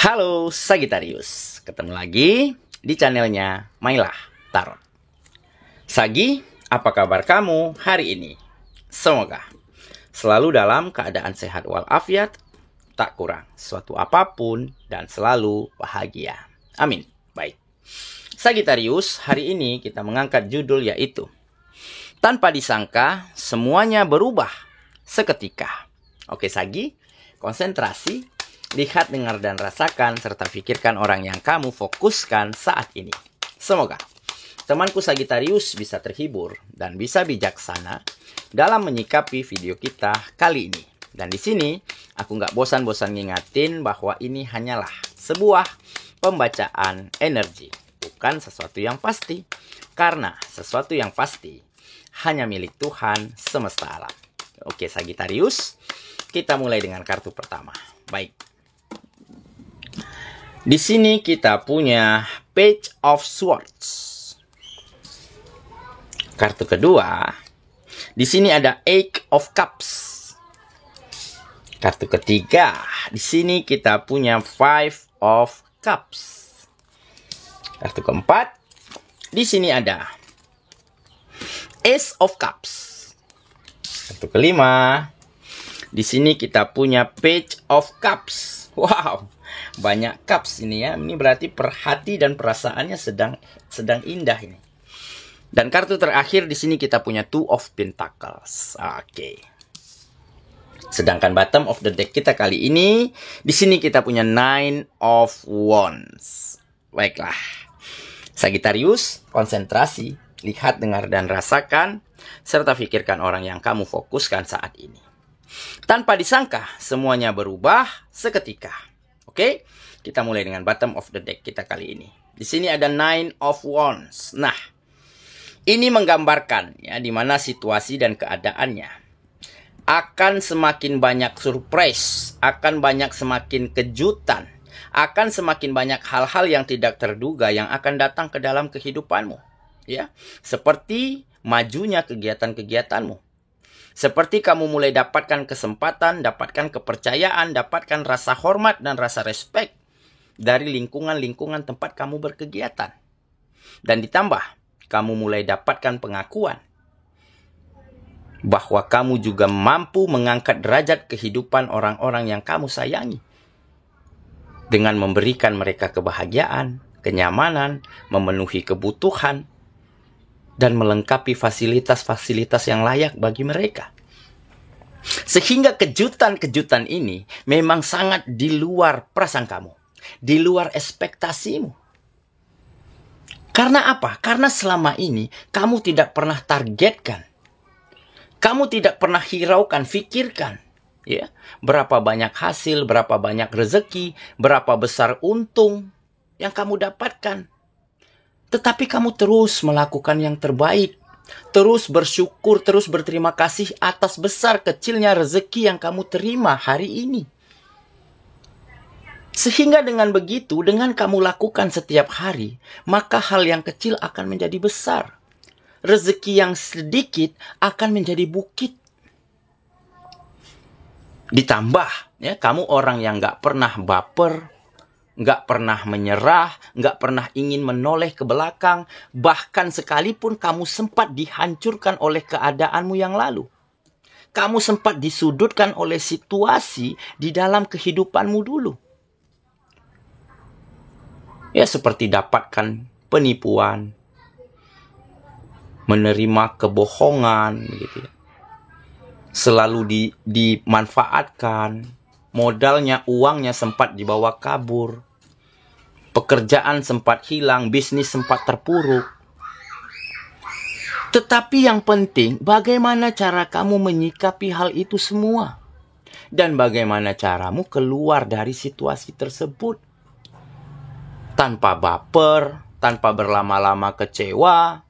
Halo Sagittarius, ketemu lagi di channelnya Mailah Tarot. Sagi, apa kabar kamu hari ini? Semoga selalu dalam keadaan sehat walafiat, tak kurang suatu apapun, dan selalu bahagia. Amin. Baik, Sagittarius, hari ini kita mengangkat judul yaitu Tanpa disangka, semuanya berubah seketika. Oke Sagi, konsentrasi, lihat, dengar, dan rasakan, serta pikirkan orang yang kamu fokuskan saat ini. Semoga temanku Sagittarius bisa terhibur dan bisa bijaksana dalam menyikapi video kita kali ini. Dan di sini, aku nggak bosan-bosan ngingatin bahwa ini hanyalah sebuah pembacaan energi, bukan sesuatu yang pasti. Karena sesuatu yang pasti hanya milik Tuhan semesta alam. Oke Sagittarius, kita mulai dengan kartu pertama. Baik. Di sini kita punya Page of Swords. Kartu kedua, di sini ada Eight of Cups. Kartu ketiga, di sini kita punya Five of Cups. Kartu keempat, di sini ada Ace of Cups. Kartu kelima, di sini kita punya Page of Cups. Wow, banyak cups ini ya. Ini berarti perhati dan perasaannya sedang indah ini. Dan kartu terakhir di sini kita punya Two of Pentacles. Oke. Sedangkan bottom of the deck kita kali ini, di sini kita punya Nine of Wands. Baiklah. Sagittarius, konsentrasi, lihat, dengar, dan rasakan, serta pikirkan orang yang kamu fokuskan saat ini. Tanpa disangka, semuanya berubah seketika. Oke, kita mulai dengan bottom of the deck kita kali ini. Di sini ada Nine of Wands. Nah, ini menggambarkan ya di mana situasi dan keadaannya akan semakin banyak surprise, akan banyak semakin kejutan, akan semakin banyak hal-hal yang tidak terduga yang akan datang ke dalam kehidupanmu. Ya, seperti majunya kegiatan-kegiatanmu. Seperti kamu mulai dapatkan kesempatan, dapatkan kepercayaan, dapatkan rasa hormat dan rasa respect dari lingkungan-lingkungan tempat kamu berkegiatan. Dan ditambah, kamu mulai dapatkan pengakuan bahwa kamu juga mampu mengangkat derajat kehidupan orang-orang yang kamu sayangi. Dengan memberikan mereka kebahagiaan, kenyamanan, memenuhi kebutuhan, dan melengkapi fasilitas-fasilitas yang layak bagi mereka. Sehingga kejutan-kejutan ini memang sangat di luar prasangkamu, di luar ekspektasimu. Karena apa? Karena selama ini kamu tidak pernah targetkan. Kamu tidak pernah hiraukan, fikirkan. Ya, berapa banyak hasil, berapa banyak rezeki, berapa besar untung yang kamu dapatkan. Tetapi kamu terus melakukan yang terbaik. Terus bersyukur, terus berterima kasih atas besar kecilnya rezeki yang kamu terima hari ini. Sehingga dengan begitu, dengan kamu lakukan setiap hari, maka hal yang kecil akan menjadi besar. Rezeki yang sedikit akan menjadi bukit. Ditambah, ya, kamu orang yang gak pernah baper, nggak pernah menyerah, nggak pernah ingin menoleh ke belakang, bahkan sekalipun kamu sempat dihancurkan oleh keadaanmu yang lalu. Kamu sempat disudutkan oleh situasi di dalam kehidupanmu dulu. Ya, seperti dapatkan penipuan, menerima kebohongan, gitu ya. Selalu dimanfaatkan. Modalnya, uangnya sempat dibawa kabur. Pekerjaan sempat hilang, bisnis sempat terpuruk. Tetapi yang penting, bagaimana cara kamu menyikapi hal itu semua? Dan bagaimana caramu keluar dari situasi tersebut? Tanpa baper, tanpa berlama-lama kecewa.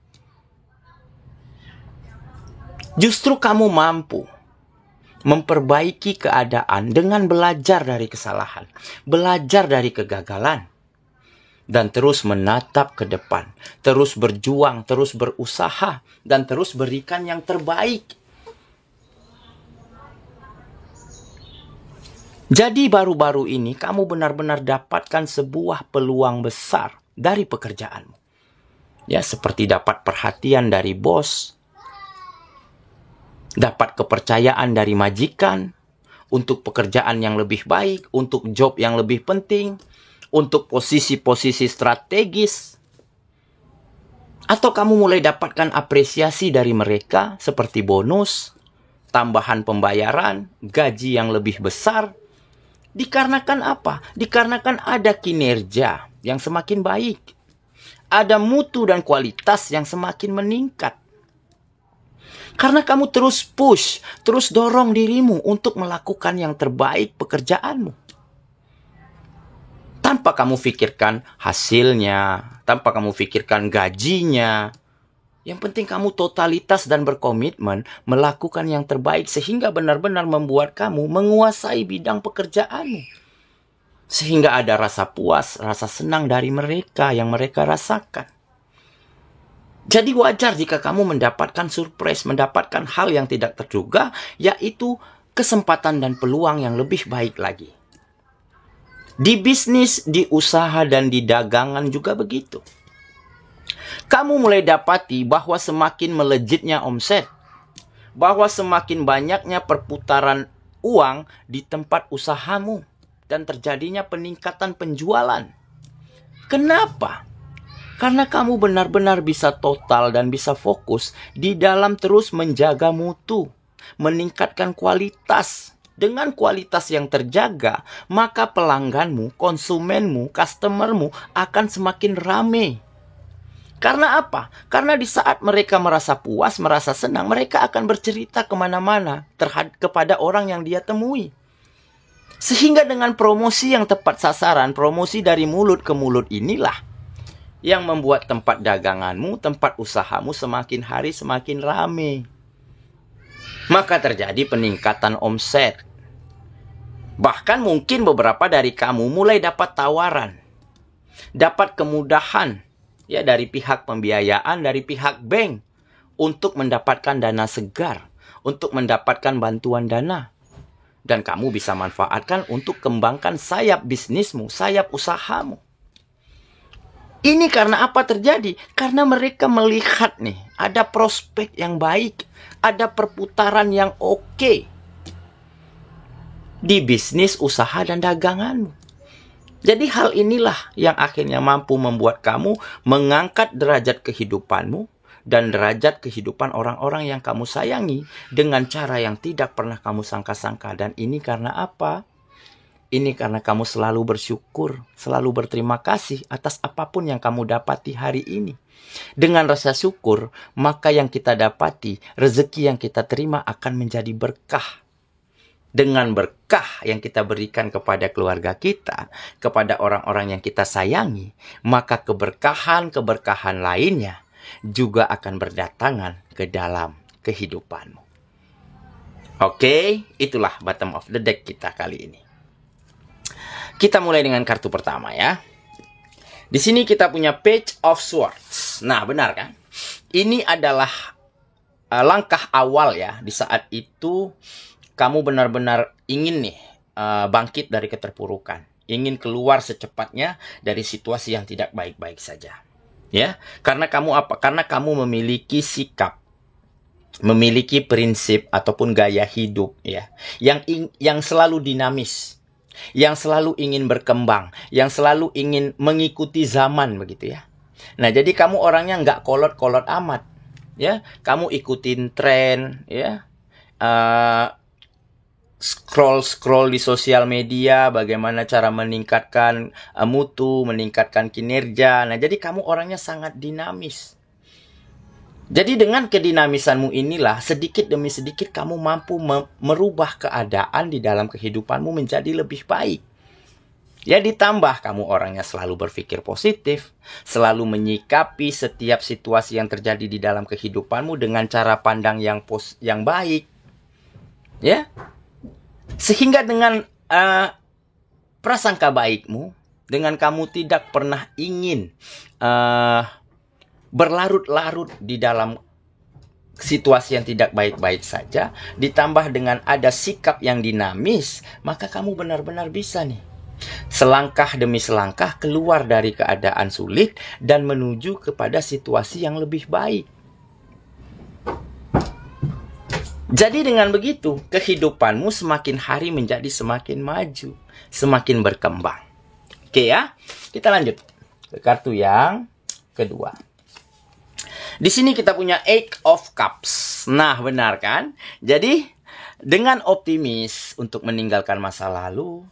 Justru kamu mampu memperbaiki keadaan dengan belajar dari kesalahan, belajar dari kegagalan, dan terus menatap ke depan, terus berjuang, terus berusaha, dan terus berikan yang terbaik. Jadi baru-baru ini kamu benar-benar dapatkan sebuah peluang besar dari pekerjaanmu. Ya, seperti dapat perhatian dari bos, dapat kepercayaan dari majikan, untuk pekerjaan yang lebih baik, untuk job yang lebih penting, untuk posisi-posisi strategis. Atau kamu mulai dapatkan apresiasi dari mereka seperti bonus, tambahan pembayaran, gaji yang lebih besar. Dikarenakan apa? Dikarenakan ada kinerja yang semakin baik. Ada mutu dan kualitas yang semakin meningkat. Karena kamu terus push, terus dorong dirimu untuk melakukan yang terbaik pekerjaanmu. Tanpa kamu pikirkan hasilnya, tanpa kamu pikirkan gajinya. Yang penting kamu totalitas dan berkomitmen melakukan yang terbaik sehingga benar-benar membuat kamu menguasai bidang pekerjaanmu. Sehingga ada rasa puas, rasa senang dari mereka yang mereka rasakan. Jadi wajar jika kamu mendapatkan surprise, mendapatkan hal yang tidak terduga, yaitu kesempatan dan peluang yang lebih baik lagi. Di bisnis, di usaha, dan di dagangan juga begitu. Kamu mulai dapati bahwa semakin melejitnya omset, bahwa semakin banyaknya perputaran uang di tempat usahamu, dan terjadinya peningkatan penjualan. Kenapa? Karena kamu benar-benar bisa total dan bisa fokus di dalam terus menjaga mutu, meningkatkan kualitas. Dengan kualitas yang terjaga, maka pelangganmu, konsumenmu, customermu akan semakin ramai. Karena apa? Karena di saat mereka merasa puas, merasa senang, mereka akan bercerita kemana-mana kepada orang yang dia temui. Sehingga dengan promosi yang tepat sasaran, promosi dari mulut ke mulut inilah yang membuat tempat daganganmu, tempat usahamu semakin hari semakin ramai. Maka terjadi peningkatan omset. Bahkan mungkin beberapa dari kamu mulai dapat tawaran, dapat kemudahan ya dari pihak pembiayaan, dari pihak bank untuk mendapatkan dana segar, untuk mendapatkan bantuan dana. Dan kamu bisa manfaatkan untuk kembangkan sayap bisnismu, sayap usahamu. Ini karena apa terjadi? Karena mereka melihat nih, ada prospek yang baik, ada perputaran yang oke di bisnis, usaha, dan daganganmu. Jadi hal inilah yang akhirnya mampu membuat kamu mengangkat derajat kehidupanmu dan derajat kehidupan orang-orang yang kamu sayangi dengan cara yang tidak pernah kamu sangka-sangka. Dan ini karena apa? Ini karena kamu selalu bersyukur, selalu berterima kasih atas apapun yang kamu dapati hari ini. Dengan rasa syukur, maka yang kita dapati, rezeki yang kita terima akan menjadi berkah. Dengan berkah yang kita berikan kepada keluarga kita, kepada orang-orang yang kita sayangi, maka keberkahan-keberkahan lainnya juga akan berdatangan ke dalam kehidupanmu. Oke, itulah bottom of the deck kita kali ini. Kita mulai dengan kartu pertama ya. Di sini kita punya Page of Swords. Nah, benar kan? Ini adalah langkah awal ya. Di saat itu kamu benar-benar ingin nih bangkit dari keterpurukan. Ingin keluar secepatnya dari situasi yang tidak baik-baik saja. Ya, karena kamu apa? Karena kamu memiliki sikap, memiliki prinsip ataupun gaya hidup ya, yang selalu dinamis, yang selalu ingin berkembang, yang selalu ingin mengikuti zaman begitu ya. Nah, jadi kamu orangnya nggak kolot-kolot amat, ya. Kamu ikutin tren, ya. Scroll di sosial media, bagaimana cara meningkatkan mutu, meningkatkan kinerja. Nah, jadi kamu orangnya sangat dinamis. Jadi dengan kedinamisanmu inilah, sedikit demi sedikit kamu mampu merubah keadaan di dalam kehidupanmu menjadi lebih baik. Ya, ditambah kamu orangnya selalu berpikir positif, selalu menyikapi setiap situasi yang terjadi di dalam kehidupanmu dengan cara pandang yang baik. Ya. Sehingga dengan prasangka baikmu, dengan kamu tidak pernah ingin berlarut-larut di dalam situasi yang tidak baik-baik saja, ditambah dengan ada sikap yang dinamis, maka kamu benar-benar bisa nih selangkah demi selangkah keluar dari keadaan sulit dan menuju kepada situasi yang lebih baik. Jadi dengan begitu, kehidupanmu semakin hari menjadi semakin maju, semakin berkembang. Oke ya, kita lanjut ke kartu yang kedua. Di sini kita punya Eight of Cups. Nah, benar kan? Jadi, dengan optimis untuk meninggalkan masa lalu,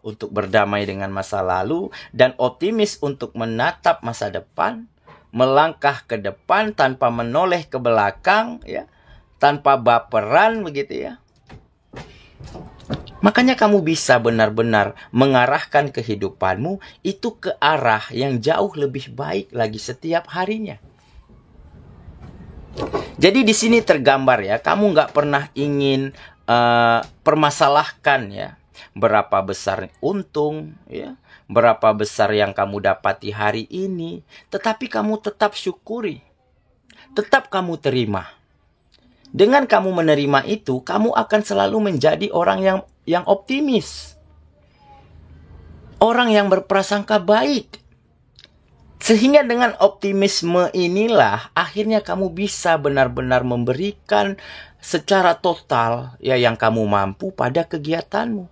untuk berdamai dengan masa lalu, dan optimis untuk menatap masa depan, melangkah ke depan tanpa menoleh ke belakang, ya, tanpa baperan, begitu ya. Makanya kamu bisa benar-benar mengarahkan kehidupanmu itu ke arah yang jauh lebih baik lagi setiap harinya. Jadi di sini tergambar ya, kamu nggak pernah ingin permasalahkan ya, berapa besar untung ya, berapa besar yang kamu dapati hari ini, tetapi kamu tetap syukuri, tetap kamu terima. Dengan kamu menerima itu, kamu akan selalu menjadi orang yang optimis, orang yang berprasangka baik. Sehingga dengan optimisme inilah akhirnya kamu bisa benar-benar memberikan secara total ya yang kamu mampu pada kegiatanmu.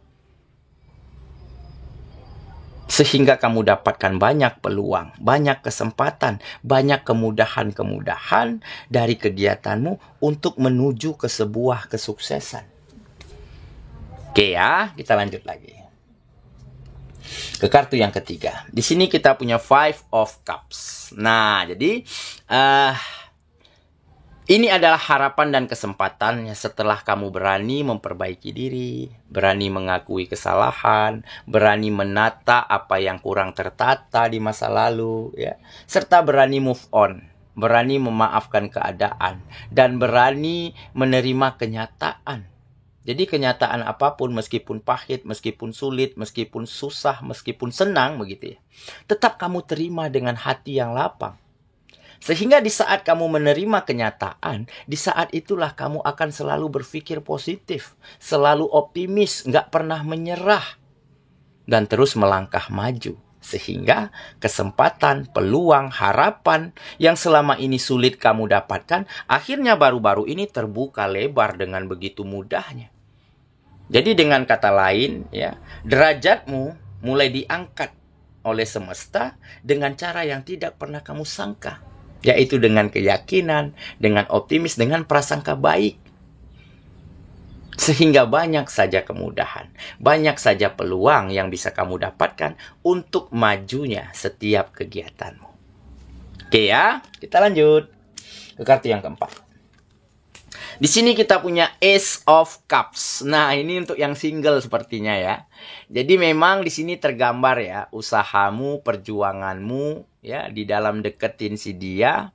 Sehingga kamu dapatkan banyak peluang, banyak kesempatan, banyak kemudahan-kemudahan dari kegiatanmu untuk menuju ke sebuah kesuksesan. Oke ya, kita lanjut lagi. Ke kartu yang ketiga. Di sini kita punya Five of Cups. Nah, jadi ini adalah harapan dan kesempatan setelah kamu berani memperbaiki diri, berani mengakui kesalahan, berani menata apa yang kurang tertata di masa lalu, ya, serta berani move on, berani memaafkan keadaan, dan berani menerima kenyataan. Jadi kenyataan apapun, meskipun pahit, meskipun sulit, meskipun susah, meskipun senang, begitu ya, tetap kamu terima dengan hati yang lapang. Sehingga di saat kamu menerima kenyataan, di saat itulah kamu akan selalu berpikir positif, selalu optimis, nggak pernah menyerah, dan terus melangkah maju. Sehingga kesempatan, peluang, harapan yang selama ini sulit kamu dapatkan, akhirnya baru-baru ini terbuka lebar dengan begitu mudahnya. Jadi dengan kata lain, ya, derajatmu mulai diangkat oleh semesta dengan cara yang tidak pernah kamu sangka. Yaitu dengan keyakinan, dengan optimis, dengan prasangka baik. Sehingga banyak saja kemudahan, banyak saja peluang yang bisa kamu dapatkan untuk majunya setiap kegiatanmu. Oke ya, kita lanjut ke kartu yang keempat. Di sini kita punya Ace of Cups. Nah, ini untuk yang single sepertinya ya. Jadi memang di sini tergambar ya, usahamu, perjuanganmu ya di dalam deketin si dia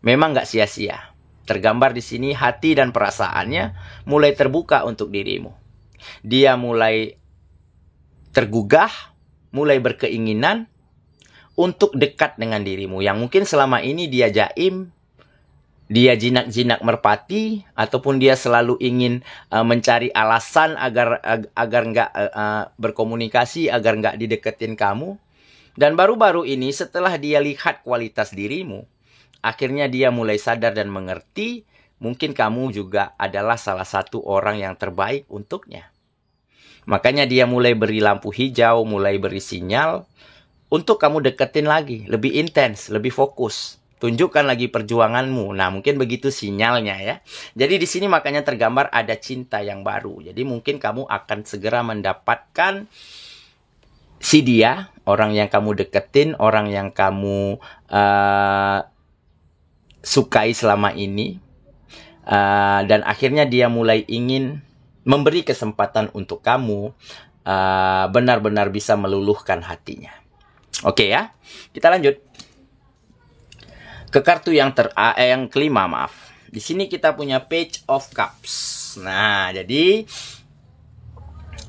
memang nggak sia-sia. Tergambar di sini hati dan perasaannya mulai terbuka untuk dirimu. Dia mulai tergugah, mulai berkeinginan untuk dekat dengan dirimu. Yang mungkin selama ini dia jaim, dia jinak-jinak merpati, ataupun dia selalu ingin mencari alasan agar nggak berkomunikasi, agar nggak dideketin kamu. Dan baru-baru ini setelah dia lihat kualitas dirimu, akhirnya dia mulai sadar dan mengerti, mungkin kamu juga adalah salah satu orang yang terbaik untuknya. Makanya dia mulai beri lampu hijau, mulai beri sinyal untuk kamu deketin lagi, lebih intens, lebih fokus. Tunjukkan lagi perjuanganmu. Nah, mungkin begitu sinyalnya ya. Jadi di sini makanya tergambar ada cinta yang baru. Jadi mungkin kamu akan segera mendapatkan si dia, orang yang kamu deketin, orang yang kamu sukai selama ini. Dan akhirnya dia mulai ingin memberi kesempatan untuk kamu benar-benar bisa meluluhkan hatinya. Oke ya, kita lanjut ke kartu yang kelima, maaf. Di sini kita punya Page of Cups. Nah, jadi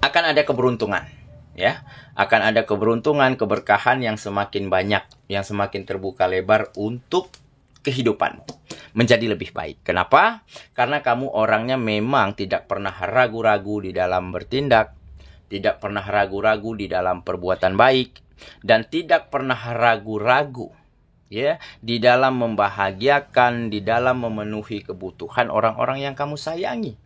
akan ada keberuntungan, ya. Akan ada keberuntungan, keberkahan yang semakin banyak, yang semakin terbuka lebar untuk kehidupanmu menjadi lebih baik. Kenapa? Karena kamu orangnya memang tidak pernah ragu-ragu di dalam bertindak, tidak pernah ragu-ragu di dalam perbuatan baik, dan tidak pernah ragu-ragu ya di dalam membahagiakan, di dalam memenuhi kebutuhan orang-orang yang kamu sayangi.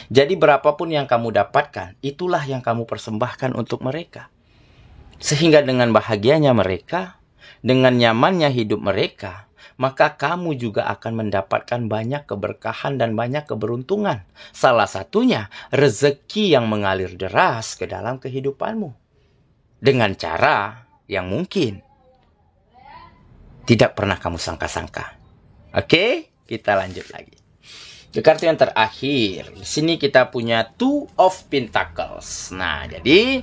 Jadi berapapun yang kamu dapatkan, itulah yang kamu persembahkan untuk mereka. Sehingga dengan bahagianya mereka, dengan nyamannya hidup mereka, maka kamu juga akan mendapatkan banyak keberkahan dan banyak keberuntungan. Salah satunya rezeki yang mengalir deras ke dalam kehidupanmu. Dengan cara yang mungkin tidak pernah kamu sangka-sangka. Oke, kita lanjut lagi. Ke kartu yang terakhir. Di sini kita punya Two of Pentacles. Nah, jadi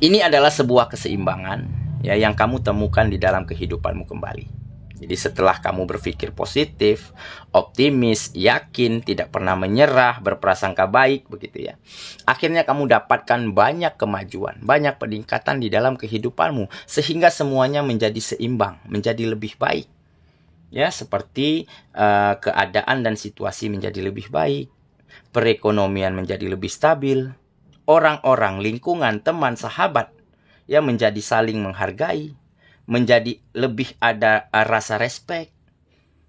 ini adalah sebuah keseimbangan ya yang kamu temukan di dalam kehidupanmu kembali. Jadi setelah kamu berpikir positif, optimis, yakin, tidak pernah menyerah, berprasangka baik begitu ya. Akhirnya kamu dapatkan banyak kemajuan, banyak peningkatan di dalam kehidupanmu sehingga semuanya menjadi seimbang, menjadi lebih baik. Ya, seperti keadaan dan situasi menjadi lebih baik, perekonomian menjadi lebih stabil, orang-orang, lingkungan, teman, sahabat ya menjadi saling menghargai, menjadi lebih ada rasa respek,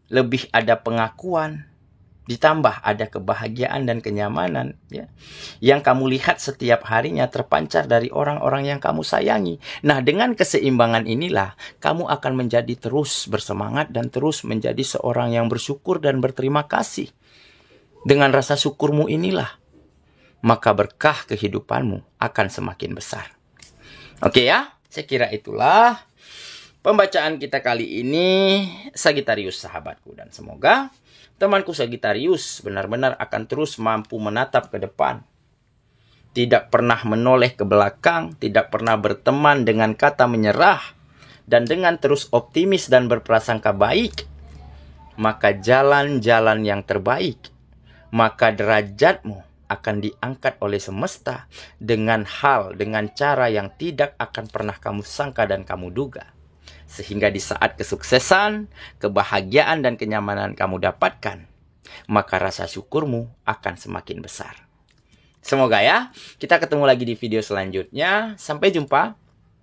lebih ada pengakuan, ditambah ada kebahagiaan dan kenyamanan ya, yang kamu lihat setiap harinya terpancar dari orang-orang yang kamu sayangi. Nah, dengan keseimbangan inilah kamu akan menjadi terus bersemangat dan terus menjadi seorang yang bersyukur dan berterima kasih. Dengan rasa syukurmu inilah, maka berkah kehidupanmu akan semakin besar. Oke ya, saya kira itulah pembacaan kita kali ini, Sagittarius sahabatku. Dan semoga temanku Sagittarius benar-benar akan terus mampu menatap ke depan. Tidak pernah menoleh ke belakang, tidak pernah berteman dengan kata menyerah. Dan dengan terus optimis dan berprasangka baik, maka jalan-jalan yang terbaik, maka derajatmu akan diangkat oleh semesta dengan cara yang tidak akan pernah kamu sangka dan kamu duga. Sehingga di saat kesuksesan, kebahagiaan dan kenyamanan kamu dapatkan, maka rasa syukurmu akan semakin besar. Semoga ya, kita ketemu lagi di video selanjutnya. Sampai jumpa.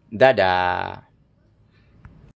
Dadah.